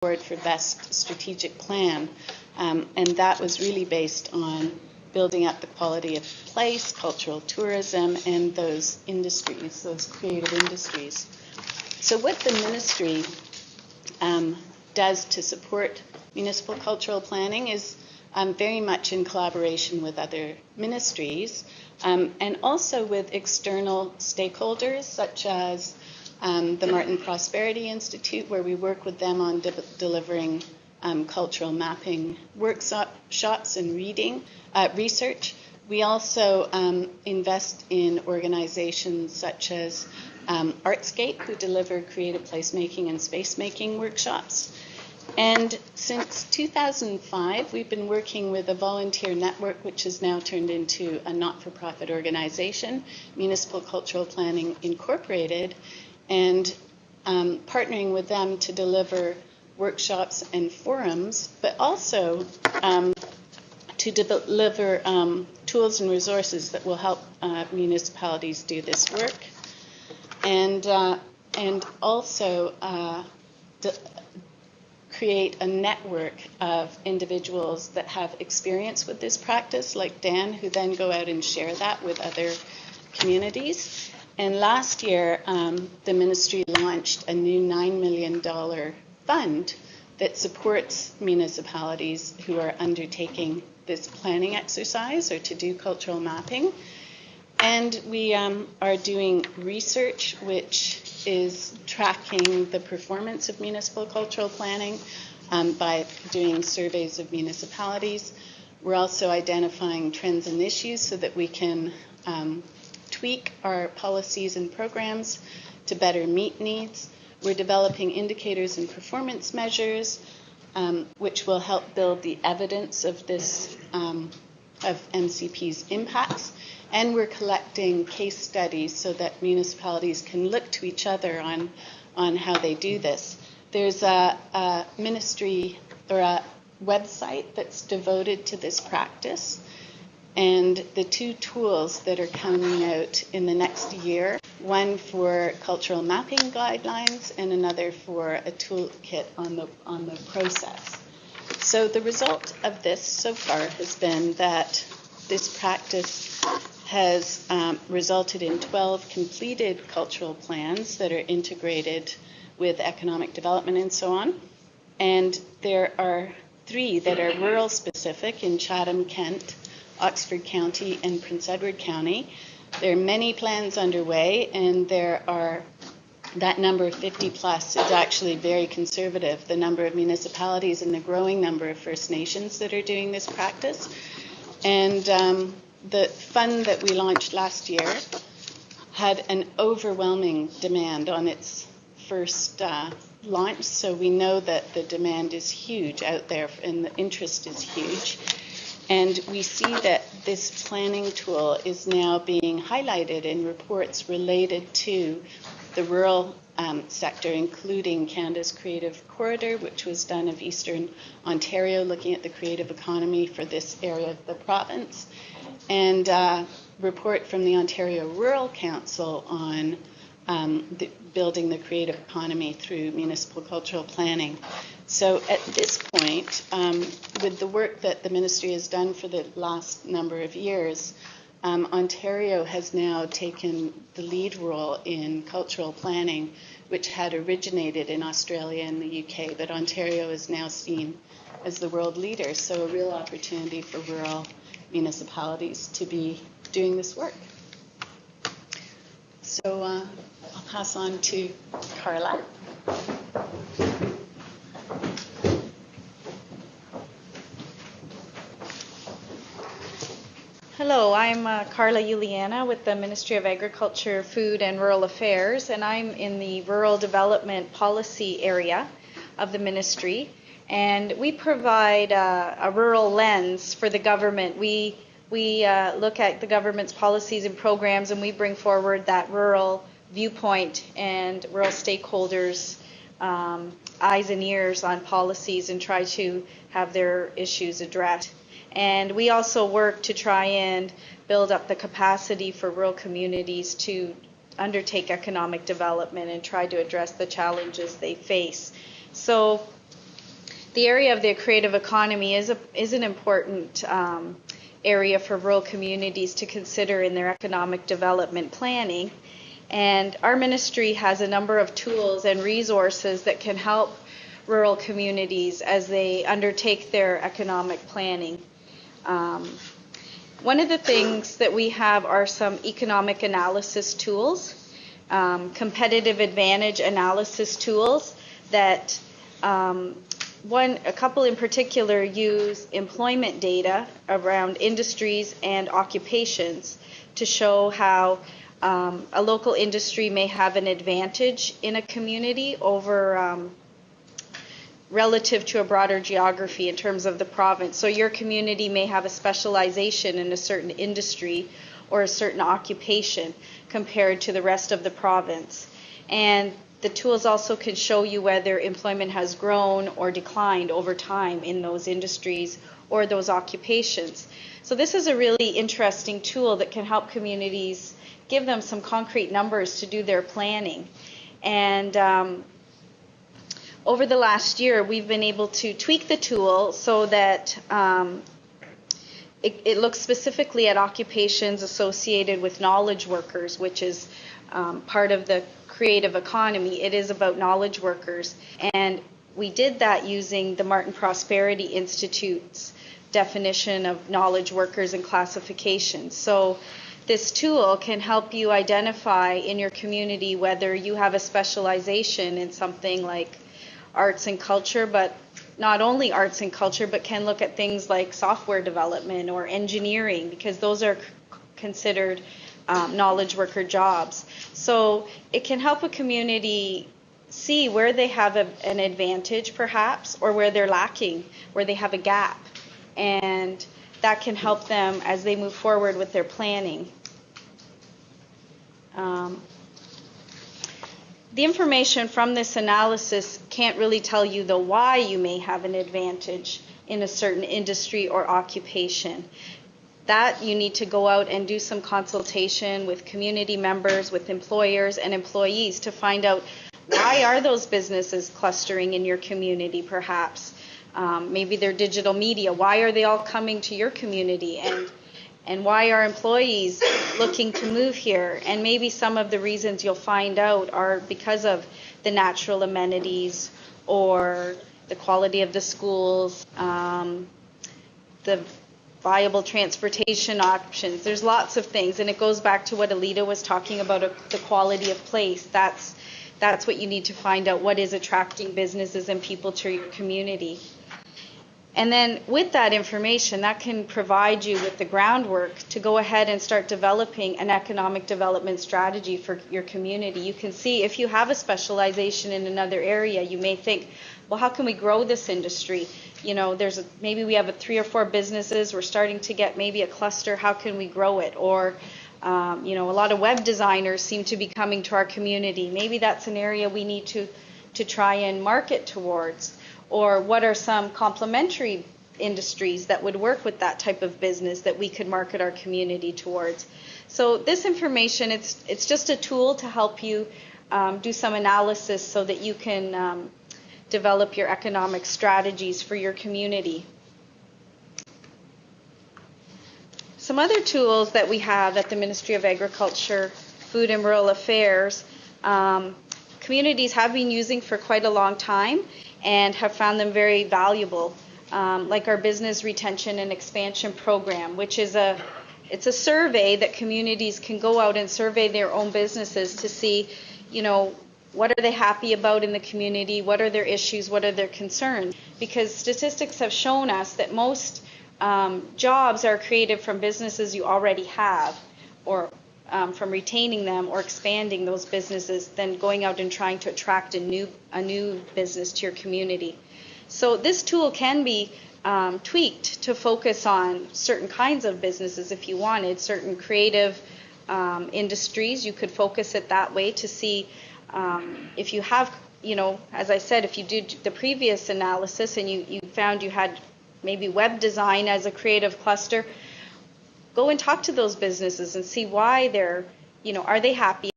award for Best Strategic Plan. And that was really based on building up the quality of place, cultural tourism, and those industries, those creative industries. So what the ministry does to support municipal cultural planning is very much in collaboration with other ministries and also with external stakeholders such as the Martin Prosperity Institute, where we work with them on delivering cultural mapping workshops and research. We also invest in organizations such as Artscape, who deliver creative placemaking and space-making workshops. And since 2005, we've been working with a volunteer network, which has now turned into a not-for-profit organization, Municipal Cultural Planning Incorporated, and partnering with them to deliver workshops and forums, but also to deliver tools and resources that will help municipalities do this work, and also create a network of individuals that have experience with this practice, like Dan, who then go out and share that with other communities. And last year, the ministry launched a new $9 million fund that supports municipalities who are undertaking this planning exercise or to do cultural mapping. And we are doing research which is tracking the performance of municipal cultural planning by doing surveys of municipalities. We're also identifying trends and issues so that we can tweak our policies and programs to better meet needs. We're developing indicators and performance measures, which will help build the evidence of this, of MCP's impacts. And we're collecting case studies so that municipalities can look to each other on how they do this. There's a ministry or a website that's devoted to this practice. And the two tools that are coming out in the next year, one for cultural mapping guidelines and another for a toolkit on the process. So the result of this so far has been that this practice has resulted in 12 completed cultural plans that are integrated with economic development and so on. And there are 3 that are rural specific in Chatham, Kent, Oxford County, and Prince Edward County. There are many plans underway, and there are that number, 50 plus, is actually very conservative. The number of municipalities and the growing number of First Nations that are doing this practice. And the fund that we launched last year had an overwhelming demand on its first launch, so we know that the demand is huge out there and the interest is huge. And we see that this planning tool is now being highlighted in reports related to the rural sector, including Canada's Creative Corridor, which was done of Eastern Ontario, looking at the creative economy for this area of the province, and a report from the Ontario Rural Council on building the creative economy through municipal cultural planning. So at this point, with the work that the ministry has done for the last number of years, Ontario has now taken the lead role in cultural planning, which had originated in Australia and the UK, but Ontario is now seen as the world leader. So a real opportunity for rural municipalities to be doing this work. So I'll pass on to Carla. Hello, I'm Carla Juliana with the Ministry of Agriculture, Food and Rural Affairs, and I'm in the Rural Development Policy area of the ministry. And we provide a rural lens for the government. We look at the government's policies and programs, and we bring forward that rural viewpoint and rural stakeholders' eyes and ears on policies and try to have their issues addressed. And we also work to try and build up the capacity for rural communities to undertake economic development and try to address the challenges they face. So the area of the creative economy is an important area for rural communities to consider in their economic development planning. And our ministry has a number of tools and resources that can help rural communities as they undertake their economic planning. One of the things that we have are some economic analysis tools, competitive advantage analysis tools that a couple in particular use employment data around industries and occupations to show how a local industry may have an advantage in a community over relative to a broader geography in terms of the province. So your community may have a specialization in a certain industry or a certain occupation compared to the rest of the province. And the tools also can show you whether employment has grown or declined over time in those industries or those occupations. So this is a really interesting tool that can help communities give them some concrete numbers to do their planning. And over the last year, we've been able to tweak the tool so that it looks specifically at occupations associated with knowledge workers, which is part of the creative economy. It is about knowledge workers. And we did that using the Martin Prosperity Institute's definition of knowledge workers and classification. So this tool can help you identify in your community whether you have a specialization in something like arts and culture, but not only arts and culture, but can look at things like software development or engineering, because those are considered knowledge worker jobs. So it can help a community see where they have an advantage perhaps, or where they're lacking, where they have a gap. And that can help them as they move forward with their planning. The information from this analysis can't really tell you the why you may have an advantage in a certain industry or occupation. That you need to go out and do some consultation with community members, with employers and employees to find out why are those businesses clustering in your community perhaps. Maybe they're digital media. Why are they all coming to your community? And why are employees looking to move here? And maybe some of the reasons you'll find out are because of the natural amenities or the quality of the schools, the viable transportation options. There's lots of things, and it goes back to what Alita was talking about, the quality of place. That's what you need to find out, what is attracting businesses and people to your community. And then with that information, that can provide you with the groundwork to go ahead and start developing an economic development strategy for your community. You can see if you have a specialization in another area, you may think, well, how can we grow this industry? You know, maybe we have 3 or 4 businesses, we're starting to get maybe a cluster, how can we grow it? Or, a lot of web designers seem to be coming to our community. Maybe that's an area we need to try and market towards. Or what are some complementary industries that would work with that type of business that we could market our community towards? So this information, it's just a tool to help you do some analysis so that you can develop your economic strategies for your community. Some other tools that we have at the Ministry of Agriculture, Food and Rural Affairs, communities have been using for quite a long time and have found them very valuable, like our Business Retention and Expansion Program, which is it's a survey that communities can go out and survey their own businesses to see, what are they happy about in the community, what are their issues, what are their concerns. Because statistics have shown us that most jobs are created from businesses you already have, or from retaining them or expanding those businesses than going out and trying to attract a new business to your community. So this tool can be tweaked to focus on certain kinds of businesses if you wanted, certain creative industries. You could focus it that way to see if you have, as I said, if you did the previous analysis and you found you had maybe web design as a creative cluster, go and talk to those businesses and see why they're, are they happy